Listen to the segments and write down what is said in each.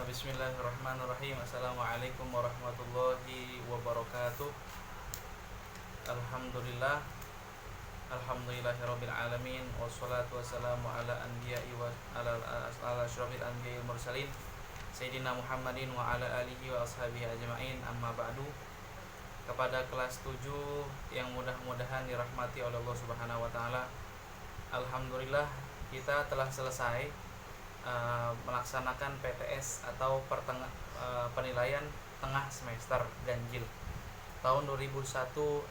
Bismillahirrahmanirrahim. Assalamualaikum warahmatullahi wabarakatuh. Alhamdulillah. Alhamdulillahirabbil alamin. Wassalatu wassalamu ala anbiya'i wa ala asyrafil anbiya'i wal mursalin Sayyidina Muhammadin wa ala alihi wa ashabihi ajma'in. Amma ba'du. Kepada kelas 7 yang mudah-mudahan dirahmati oleh Allah Subhanahu wa taala. Alhamdulillah kita telah selesai melaksanakan PTS atau penilaian tengah semester ganjil tahun 2001-2022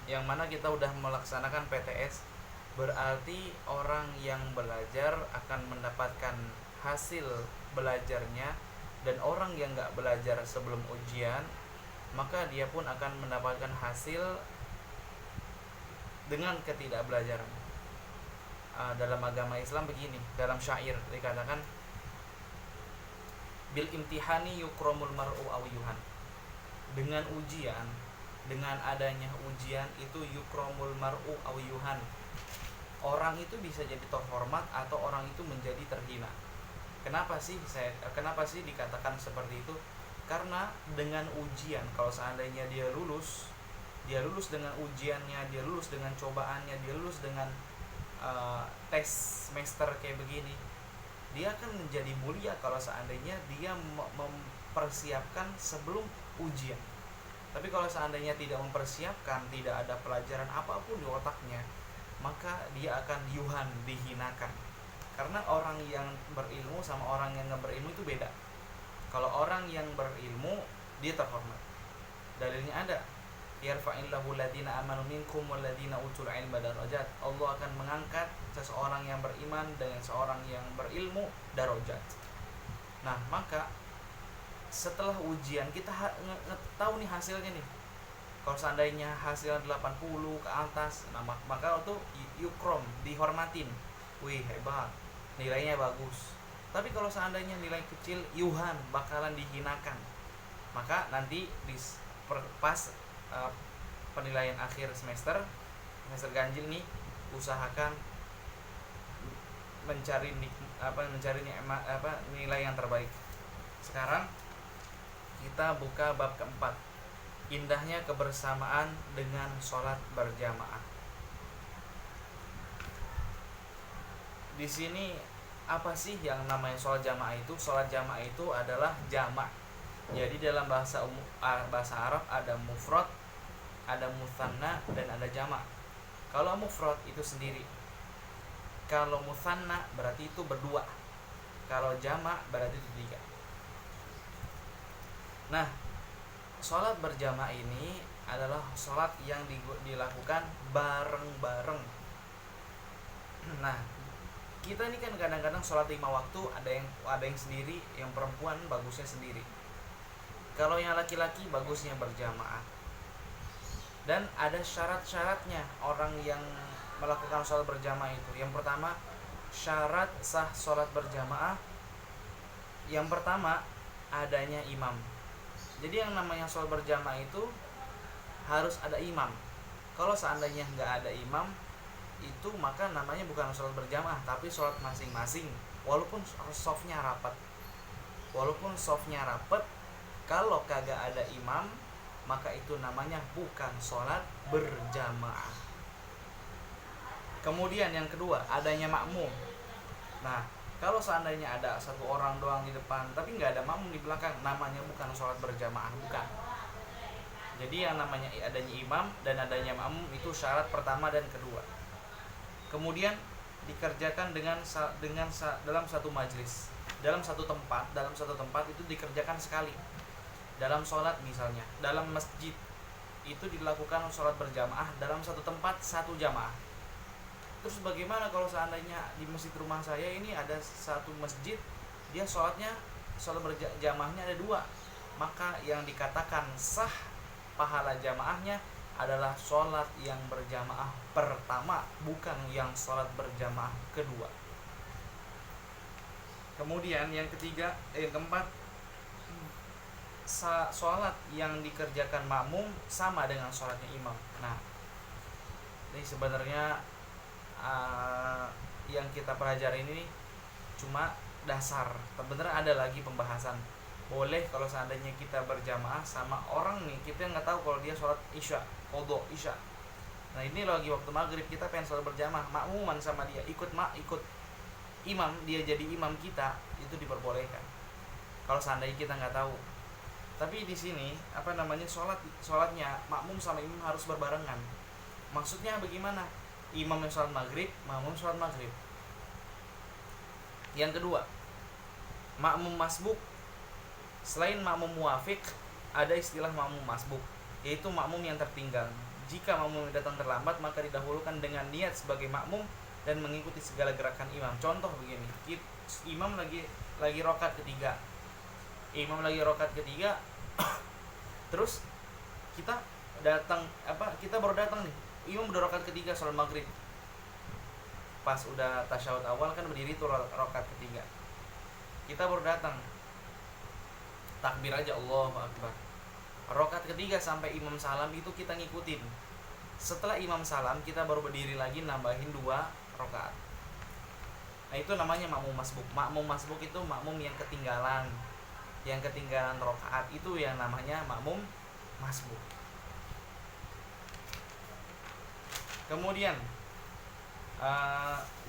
yang mana kita udah melaksanakan PTS, berarti orang yang belajar akan mendapatkan hasil belajarnya, dan orang yang gak belajar sebelum ujian maka dia pun akan mendapatkan hasil dengan ketidakbelajaran. Dalam agama Islam begini, dalam syair dikatakan bil imtihani yukramul mar'u aw yuhan. Dengan ujian, dengan adanya ujian itu yukramul mar'u aw yuhan. Orang itu bisa jadi terhormat atau orang itu menjadi terhina. Kenapa sih dikatakan seperti itu? Karena dengan ujian, kalau seandainya dia lulus dengan ujiannya, dia lulus dengan cobaannya, dia lulus dengan tes semester kayak begini, dia akan menjadi mulia kalau seandainya dia mempersiapkan sebelum ujian. Tapi kalau seandainya tidak mempersiapkan, tidak ada pelajaran apapun di otaknya, maka dia akan yuhan, dihinakan. Karena orang yang berilmu sama orang yang nggak berilmu itu beda. Kalau orang yang berilmu dia terhormat. Dalilnya ada, yarfa'illahu alladhina amanu minkum walladhina utul ilma darajat. Allah akan mengangkat seseorang yang beriman dengan seorang yang berilmu darajat. Nah, maka setelah ujian kita tahu nih hasilnya nih. Kalau seandainya hasilnya 80 ke atas, nah maka itu yukrom, dihormatin. Wih, hebat, nilainya bagus. Tapi kalau seandainya nilai kecil, yuhan, bakalan dihinakan. Maka nanti pas penilaian akhir semester ganjil nih, usahakan mencari nilai yang terbaik. Sekarang kita buka bab keempat, indahnya kebersamaan dengan sholat berjamaah. Di sini apa sih yang namanya sholat jamaah itu? Sholat jamaah itu adalah jamak. Jadi dalam bahasa Arab ada mufrad, ada mutsanna, dan ada jamak. Kalau mufrad itu sendiri, kalau mutsanna berarti itu berdua, kalau jamak berarti itu tiga. Nah, sholat berjamaah ini adalah sholat yang dilakukan bareng-bareng. Nah, kita ini kan kadang-kadang sholat 5 waktu ada yang sendiri, yang perempuan bagusnya sendiri. Kalau yang laki-laki bagusnya berjamaah. Dan ada syarat-syaratnya orang yang melakukan sholat berjamaah itu. Yang pertama, syarat sah sholat berjamaah, yang pertama adanya imam. Jadi yang namanya sholat berjamaah itu harus ada imam. Kalau seandainya nggak ada imam, itu maka namanya bukan sholat berjamaah, tapi sholat masing-masing. Walaupun safnya rapat, kalau kagak ada imam, maka itu namanya bukan sholat berjamaah. Kemudian yang kedua, adanya makmum. Nah, kalau seandainya ada satu orang doang di depan tapi nggak ada makmum di belakang, namanya bukan sholat berjamaah, bukan. Jadi yang namanya adanya imam dan adanya makmum itu syarat pertama dan kedua. Kemudian dikerjakan dalam satu majlis, dalam satu tempat itu dikerjakan sekali. Dalam sholat misalnya, dalam masjid itu dilakukan sholat berjamaah dalam satu tempat, satu jamaah. Terus bagaimana kalau seandainya di masjid rumah saya ini ada satu masjid, dia sholat berjamaahnya ada 2, maka yang dikatakan sah pahala jamaahnya adalah sholat yang berjamaah pertama, bukan yang sholat berjamaah kedua. Kemudian yang keempat, sholat yang dikerjakan makmum sama dengan sholatnya imam. Nah, ini sebenarnya yang kita pelajari ini cuma dasar. Sebenarnya ada lagi pembahasan. Boleh kalau seandainya kita berjamaah sama orang nih, kita nggak tahu kalau dia sholat isya, qadha isya. Nah ini lagi waktu maghrib, kita pengen sholat berjamaah, makmuman sama dia, ikut imam, dia jadi imam kita, itu diperbolehkan. Kalau seandainya kita nggak tahu. Tapi di sini sholatnya makmum sama imam harus berbarengan. Maksudnya bagaimana? Imam yang sholat maghrib, makmum sholat maghrib. Yang kedua, makmum masbuk. Selain makmum muwafiq, ada istilah makmum masbuk, yaitu makmum yang tertinggal. Jika makmum datang terlambat, maka didahulukan dengan niat sebagai makmum dan mengikuti segala gerakan imam. Contoh begini, imam lagi rakaat ketiga. Terus kita baru datang nih. Imam udah rakaat ketiga sholat maghrib. Pas udah tasyahud awal kan berdiri tuh rakaat ketiga. Kita baru datang. Takbir aja Allahu Akbar. Rakaat ketiga sampai imam salam itu kita ngikutin. Setelah imam salam kita baru berdiri lagi nambahin 2 rakaat. Nah itu namanya makmum masbuk. Makmum masbuk itu makmum yang ketinggalan. Yang ketinggalan rakaat itu yang namanya makmum masbuk. Kemudian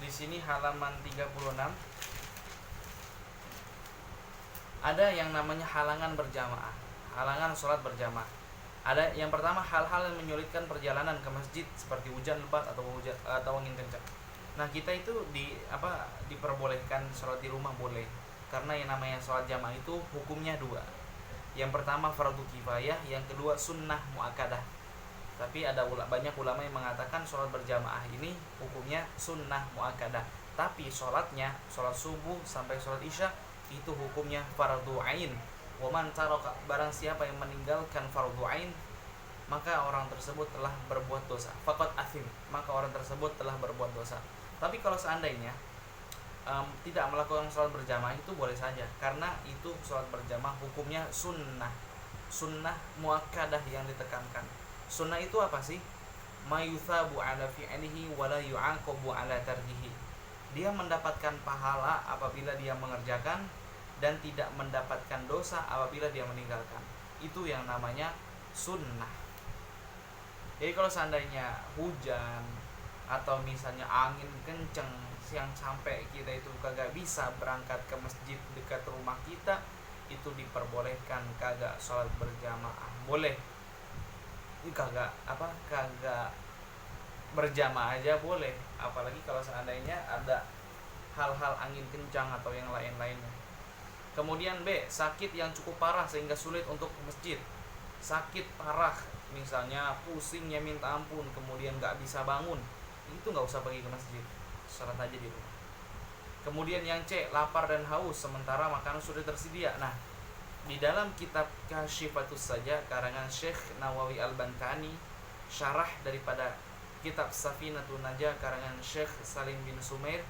di sini halaman 36 ada yang namanya halangan berjamaah, halangan sholat berjamaah. Ada yang pertama, hal-hal yang menyulitkan perjalanan ke masjid seperti hujan lebat atau angin kencang. Nah kita itu diperbolehkan sholat di rumah boleh, karena yang namanya sholat jamaah itu hukumnya 2. Yang pertama fardu kifayah, yang kedua sunnah muakkadah. Tapi ada banyak ulama yang mengatakan sholat berjamaah ini hukumnya sunnah muakkadah. Tapi sholat subuh sampai sholat isya itu hukumnya fardu ain. Wa man taraka, barang siapa yang meninggalkan fardu ain, maka orang tersebut telah berbuat dosa. Faqad athim, maka orang tersebut telah berbuat dosa. Tapi kalau seandainya tidak melakukan sholat berjamaah itu boleh saja, karena itu sholat berjamaah hukumnya sunnah muakkadah yang ditekankan. Sunnah itu apa sih? Ma yuthabu ala fi'lihi wa la yu'aqabu ala tarkihi. Dia mendapatkan pahala apabila dia mengerjakan dan tidak mendapatkan dosa apabila dia meninggalkan. Itu yang namanya sunnah. Jadi kalau seandainya hujan atau misalnya angin kenceng yang sampai kita itu kagak bisa berangkat ke masjid dekat rumah kita, itu diperbolehkan kagak sholat berjamaah. Boleh. Ini kagak berjamaah aja boleh, apalagi kalau seandainya ada hal-hal angin kencang atau yang lain-lainnya. Kemudian B, sakit yang cukup parah sehingga sulit untuk ke masjid. Sakit parah, misalnya pusingnya minta ampun, kemudian nggak bisa bangun, itu nggak usah pergi ke masjid, sholat aja di rumah. Kemudian yang C, lapar dan haus sementara makanan sudah tersedia. Nah, di dalam kitab Kasyifatus Saja karangan Syekh Nawawi Al-Bantani, syarah daripada kitab Safinatun Najah karangan Syekh Salim bin Sumair,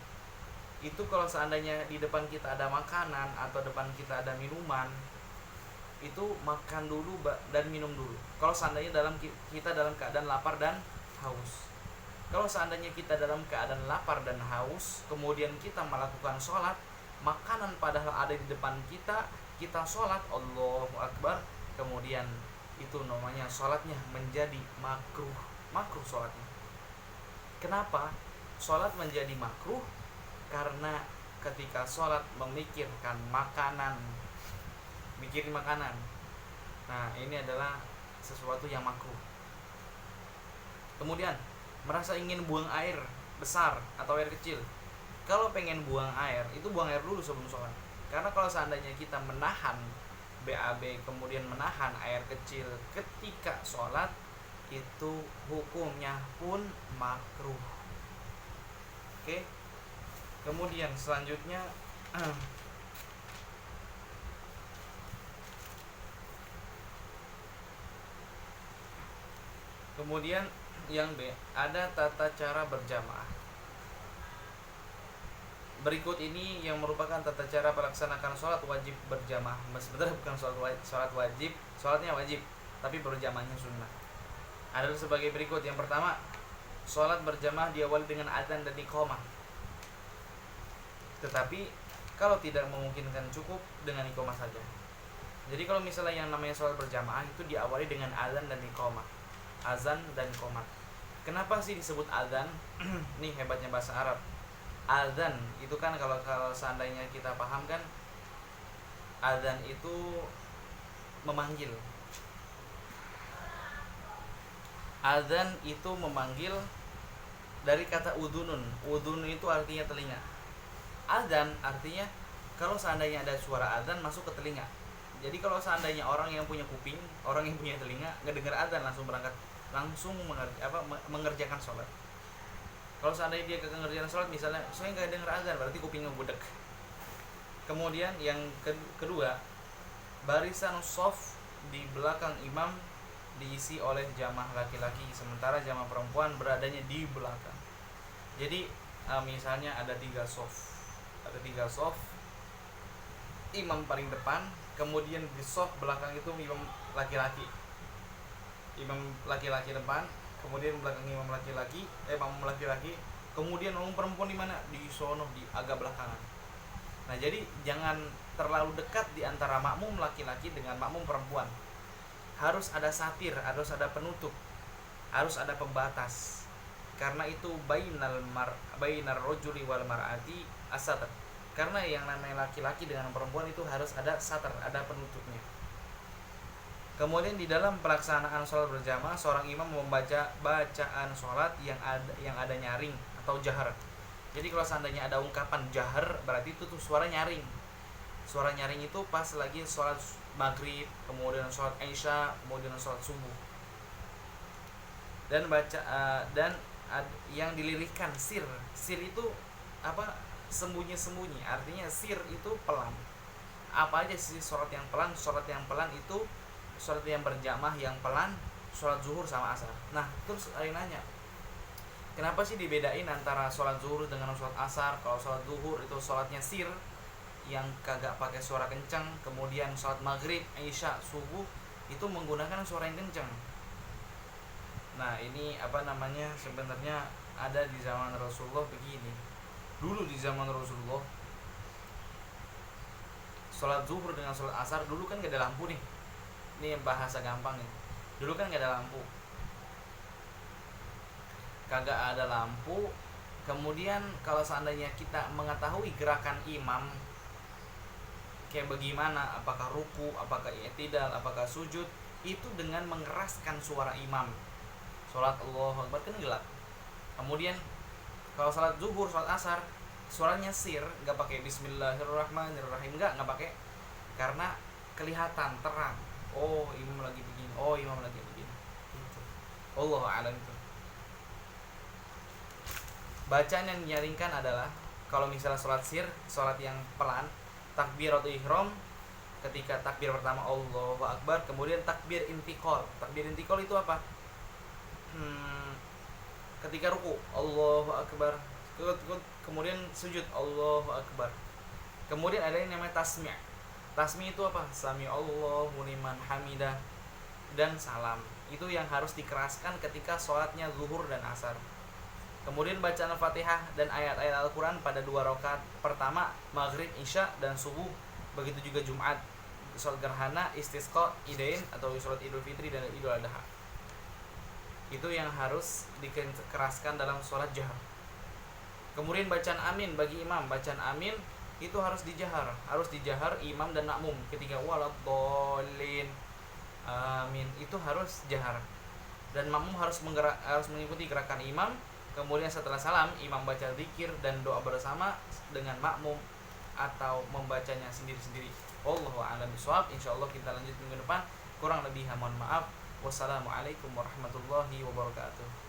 itu kalau seandainya di depan kita ada makanan atau depan kita ada minuman, itu makan dulu dan minum dulu. Kalau seandainya kita dalam keadaan lapar dan haus. Kalau seandainya kita dalam keadaan lapar dan haus, kemudian kita melakukan sholat, makanan padahal ada di depan kita sholat Allahu Akbar, kemudian itu namanya sholatnya menjadi makruh sholatnya. Kenapa sholat menjadi makruh? Karena ketika sholat memikirkan makanan, mikirin makanan, nah ini adalah sesuatu yang makruh. Kemudian merasa ingin buang air besar atau air kecil. Kalau pengen buang air, itu buang air dulu sebelum sholat. Karena kalau seandainya kita menahan BAB kemudian menahan air kecil ketika sholat, itu hukumnya pun makruh. Oke. Kemudian selanjutnya kemudian yang B, ada tata cara berjamaah. Berikut ini yang merupakan tata cara melaksanakan sholat wajib berjamaah. Sebenarnya bukan sholat wajib, sholatnya wajib, tapi berjamaahnya sunnah. Ada sebagai berikut. Yang pertama, sholat berjamaah diawali dengan adzan dan iqamah. Tetapi Kalau tidak memungkinkan cukup dengan iqamah saja. Jadi kalau misalnya yang namanya sholat berjamaah itu diawali dengan azan dan iqamah. Azan dan iqamah. Kenapa sih disebut azan? Nih hebatnya bahasa Arab. Azan itu kan kalau seandainya kita paham kan, azan itu memanggil. Azan itu memanggil dari kata udunun. Udun itu artinya telinga. Azan artinya kalau seandainya ada suara azan masuk ke telinga. Jadi kalau seandainya orang yang punya kuping, orang yang punya telinga, ngedengar azan langsung berangkat, langsung mengerjakan sholat. Kalau seandainya dia mengerjakan sholat, misalnya saya nggak dengar azan, berarti kupingnya budek. Kemudian yang kedua, barisan soft di belakang imam diisi oleh jamaah laki-laki, sementara jamaah perempuan beradanya di belakang. Jadi misalnya ada 3 soft, imam paling depan, kemudian di soft belakang itu imam laki-laki depan, kemudian belakang imam laki-laki, kemudian orang perempuan di mana, di sono, di agak belakangan. Nah jadi jangan terlalu dekat di antara makmum laki-laki dengan makmum perempuan. Harus ada satir, harus ada penutup, harus ada pembatas. Karena itu bainar rojuli wal mar'ati as-satr. Karena yang namanya laki-laki dengan perempuan itu harus ada satar, ada penutupnya. Kemudian di dalam pelaksanaan sholat berjamaah, seorang imam membaca bacaan sholat yang ada nyaring atau jahar. Jadi kalau seandainya ada ungkapan jahar, berarti itu tuh suara nyaring. Suara nyaring itu pas lagi sholat maghrib, kemudian sholat isya, kemudian sholat subuh. Dan yang dilirihkan sir itu apa? Sembunyi-sembunyi, artinya sir itu pelan. Apa aja sih sholat yang pelan? Sholat yang pelan itu sholat yang berjamaah yang pelan, sholat zuhur sama asar. Nah terus ada yang nanya, kenapa sih dibedain antara sholat zuhur dengan sholat asar? Kalau sholat zuhur itu sholatnya sir, yang kagak pakai suara kencang. Kemudian sholat maghrib, isya, subuh itu menggunakan suara yang kencang. Nah ini sebenarnya ada di zaman Rasulullah begini. Dulu di zaman Rasulullah, sholat zuhur dengan sholat asar dulu kan gak ada lampu nih. Ini bahasa gampang nih. Dulu kan gak ada lampu, kagak ada lampu. Kemudian kalau seandainya kita mengetahui gerakan imam kayak bagaimana, apakah ruku, apakah i'tidal, apakah sujud, itu dengan mengeraskan suara imam. Sholat Allahu Akbar kan gelap. Kemudian kalau sholat zuhur, sholat asar, suaranya sir, nggak pakai Bismillahirrahmanirrahim, nggak pakai, karena kelihatan terang. Oh imam lagi begini, oh imam lagi begini. Itu. Allahu a'lam itu. Bacaan yang dinyaringkan adalah kalau misalnya sholat sir, sholat yang pelan, takbiratul ihram, ketika takbir pertama Allahu Akbar, kemudian takbir intiqal. Takbir intiqal itu apa? Ketika ruku Allahu Akbar, kemudian sujud Allahu Akbar. Kemudian ada yang namanya tasmi'. Tasmi' itu apa? Sami Allahu liman hamidah dan salam. Itu yang harus dikeraskan ketika sholatnya zuhur dan asar. Kemudian bacaan Al-Fatihah dan ayat-ayat Al-Quran pada 2 rakaat pertama maghrib, isya, dan subuh. Begitu juga Jumat, sholat gerhana, istisqa, idain atau sholat Idul Fitri dan Idul Adha. Itu yang harus dikeraskan dalam sholat jahar. Kemudian bacaan amin bagi imam, bacaan amin itu harus dijahar imam dan makmum ketika waladhdallin, amin itu harus jahar. Dan makmum harus mengikuti gerakan imam. Kemudian setelah salam, imam baca zikir dan doa bersama dengan makmum atau membacanya sendiri-sendiri. Wallahu a'lam bishawab. Insyaallah kita lanjut minggu depan. Kurang lebih mohon maaf. Wassalamualaikum warahmatullahi wabarakatuh.